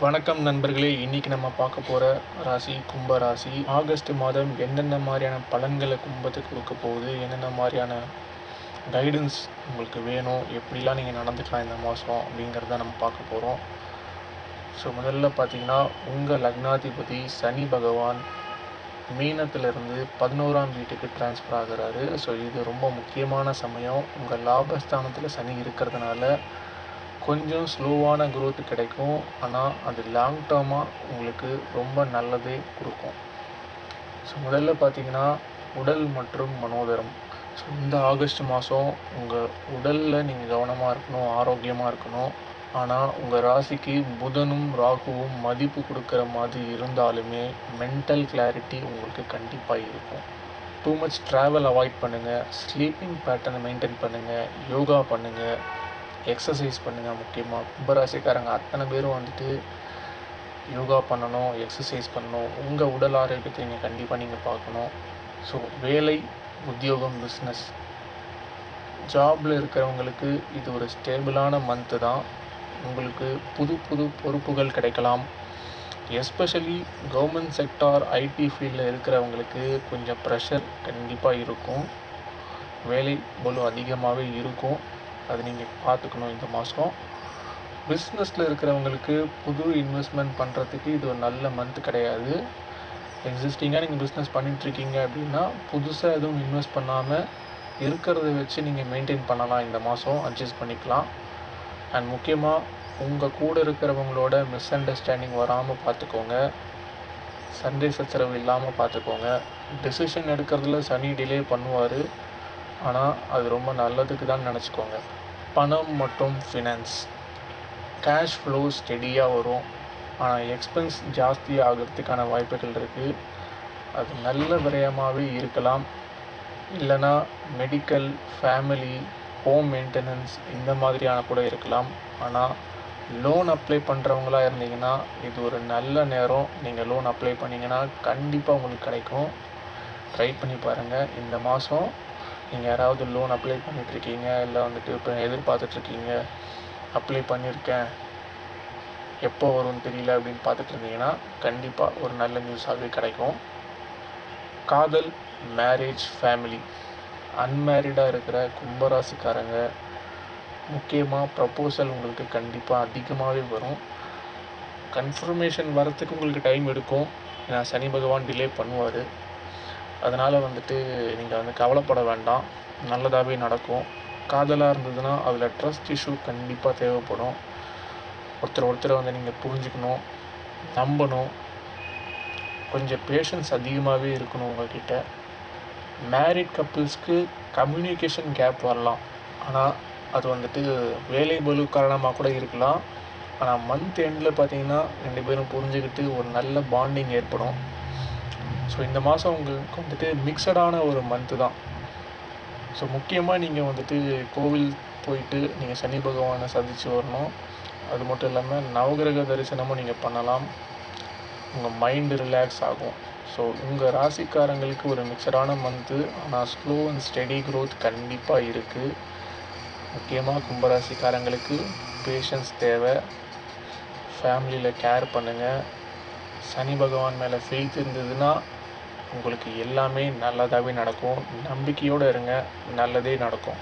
வணக்கம் நண்பர்களே. இன்னைக்கு நம்ம பார்க்க போகிற ராசி கும்ப ராசி. ஆகஸ்ட் மாதம் என்னென்ன மாதிரியான பலன்களை கும்பத்துக்கு கொடுக்க போகுது, என்னென்ன மாதிரியான கைடன்ஸ் உங்களுக்கு வேணும், எப்படிலாம் நீங்கள் நடந்துக்கலாம் இந்த மாதம் அப்படிங்கிறத நம்ம பார்க்க போகிறோம். ஸோ முதல்ல பார்த்தீங்கன்னா, உங்கள் லக்னாதிபதி சனி பகவான் மீனத்திலிருந்து 11ஆம் வீட்டுக்கு டிரான்ஸ்ஃபர் ஆகுறாரு. ஸோ இது ரொம்ப முக்கியமான சமயம். உங்கள் லாபஸ்தானத்தில் சனி இருக்கிறதுனால கொஞ்சம் ஸ்லோவான growth கிடைக்கும். ஆனால் அது லாங் டேர்மாக உங்களுக்கு ரொம்ப நல்லதே கொடுக்கும். ஸோ முதல்ல பார்த்தீங்கன்னா, உடல் மற்றும் மனோதரம். ஸோ இந்த ஆகஸ்ட் மாதம் உங்கள் உடலில் நீங்கள் கவனமாக இருக்கணும், ஆரோக்கியமாக இருக்கணும். ஆனால் உங்கள் ராசிக்கு புதனும் ராகுவும் மதிப்பு கொடுக்குற மாதிரி இருந்தாலுமே மென்டல் கிளாரிட்டி உங்களுக்கு கண்டிப்பாக இருக்கும். டூ மச் ட்ராவல் அவாய்ட் பண்ணுங்கள், ஸ்லீப்பிங் பேட்டர்னை மெயின்டைன் பண்ணுங்கள், யோகா பண்ணுங்கள், எக்ஸசைஸ் பண்ணுங்கள். முக்கியமாக கும்பராசிக்காரங்க அத்தனை பேரும் வந்துட்டு யோகா பண்ணணும், எக்ஸசைஸ் பண்ணணும். உங்கள் உடல் ஆரோக்கியத்தை நீங்கள் கண்டிப்பாக நீங்கள் பார்க்கணும். ஸோ வேலை, உத்தியோகம், பிஸ்னஸ், ஜாபில் இருக்கிறவங்களுக்கு இது ஒரு ஸ்டேபிளான மந்த்து தான். உங்களுக்கு புது புது பொறுப்புகள் கிடைக்கலாம். எஸ்பெஷலி கவர்மெண்ட் செக்டார், ஐடி ஃபீல்டில் இருக்கிறவங்களுக்கு கொஞ்சம் ப்ரெஷர் கண்டிப்பாக இருக்கும். வேலை பளு அதிகமாகவே இருக்கும். அது நீங்கள் பார்த்துக்கணும் இந்த மாதம். பிஸ்னஸில் இருக்கிறவங்களுக்கு புது இன்வெஸ்ட்மெண்ட் பண்ணுறதுக்கு இது ஒரு நல்ல மந்த் கிடையாது. எக்ஸிஸ்டிங்காக நீங்கள் பிஸ்னஸ் பண்ணிகிட்ருக்கீங்க அப்படின்னா புதுசாக எதுவும் இன்வெஸ்ட் பண்ணாமல் இருக்கிறத வச்சு நீங்கள் மெயின்டைன் பண்ணலாம். இந்த மாதம் அட்ஜஸ்ட் பண்ணிக்கலாம். அண்ட் முக்கியமாக உங்கள் கூட இருக்கிறவங்களோட மிஸ் அண்டர்ஸ்டாண்டிங் வராமல் பார்த்துக்கோங்க. சண்டை சச்சரவு இல்லாமல் பார்த்துக்கோங்க. டெசிஷன் எடுக்கிறதுல சனி டிலே பண்ணுவார், ஆனால் அது ரொம்ப நல்லதுக்கு தான் நினச்சிக்கோங்க. பணம் மற்றும் ஃபினான்ஸ், கேஷ் ஃப்ளோ ஸ்டெடியாக வரும். ஆனால் எக்ஸ்பென்ஸ் ஜாஸ்தி ஆகிறதுக்கான வாய்ப்புகள் இருக்குது. அது நல்ல விரயமாகவே இருக்கலாம். இல்லைனா மெடிக்கல், ஃபேமிலி, ஹோம் மெயின்டெனன்ஸ் இந்த மாதிரியான கூட இருக்கலாம். ஆனால் லோன் அப்ளை பண்ணுறவங்களா இருந்தீங்கன்னா இது ஒரு நல்ல நேரம். நீங்கள் லோன் அப்ளை பண்ணிங்கன்னா கண்டிப்பாக உங்களுக்கு கிடைக்கும். ட்ரை பண்ணி பாருங்கள். இந்த மாதம் நீங்கள் யாராவது லோன் அப்ளை பண்ணிகிட்ருக்கீங்க, இல்லை வந்துட்டு இப்போ எதிர்பார்த்துட்ருக்கீங்க, அப்ளை பண்ணியிருக்கேன் எப்போ வரும்னு தெரியல அப்படின்னு பார்த்துட்டு இருந்தீங்கன்னா கண்டிப்பாக ஒரு நல்ல நியூஸாகவே கிடைக்கும். காதல், மேரேஜ், ஃபேமிலி, அன்மேரிடாக இருக்கிற கும்பராசிக்காரங்க முக்கியமாக ப்ரப்போசல் உங்களுக்கு கண்டிப்பாக அதிகமாகவே வரும். கன்ஃபர்மேஷன் வரத்துக்கு உங்களுக்கு டைம் எடுக்கும். ஏன்னா சனி பகவான் டிலே பண்ணுவார். அதனால் வந்துட்டு நீங்கள் கவலைப்பட வேண்டாம், நல்லதாகவே நடக்கும். காதலாக இருந்ததுன்னா அதில் ட்ரஸ்ட் இஷ்யூ கண்டிப்பாக தேவைப்படும். ஒருத்தரை நீங்கள் புரிஞ்சுக்கணும், நம்பணும். கொஞ்சம் பேஷன்ஸ் அதிகமாகவே இருக்கணும் உங்கள்கிட்ட. மேரிட் கப்புள்ஸ்க்கு கம்யூனிகேஷன் கேப் வரலாம். ஆனால் அது வந்துட்டு வேலை பளு காரணமாக கூட இருக்கலாம். ஆனால் மந்த் எண்டில் பார்த்தீங்கன்னா 2 பேரும் புரிஞ்சுக்கிட்டு ஒரு நல்ல பாண்டிங் ஏற்படும். ஸோ இந்த மாதம் உங்களுக்கு வந்துட்டு மிக்சடான ஒரு மந்த்து தான். ஸோ முக்கியமாக நீங்கள் வந்துட்டு கோவில் போயிட்டு நீங்கள் சனி பகவானை சந்தித்து வரணும். அது மட்டும் இல்லாமல் நவகிரக தரிசனமும் நீங்கள் பண்ணலாம். உங்கள் மைண்டு ரிலாக்ஸ் ஆகும். ஸோ உங்கள் ராசிக்காரங்களுக்கு ஒரு மிக்சடான மந்த்து. ஆனால் ஸ்லோ அண்ட் ஸ்டெடி க்ரோத் கண்டிப்பாக இருக்குது. முக்கியமாக கும்பராசிக்காரங்களுக்கு பேஷன்ஸ் தேவை. ஃபேமிலியில் கேர் பண்ணுங்கள். சனி பகவான் மேலே ஃபெய்த் இருந்ததுன்னா உங்களுக்கு எல்லாமே நல்லதாகவே நடக்கும். நம்பிக்கையோடு இருங்க, நல்லதே நடக்கும்.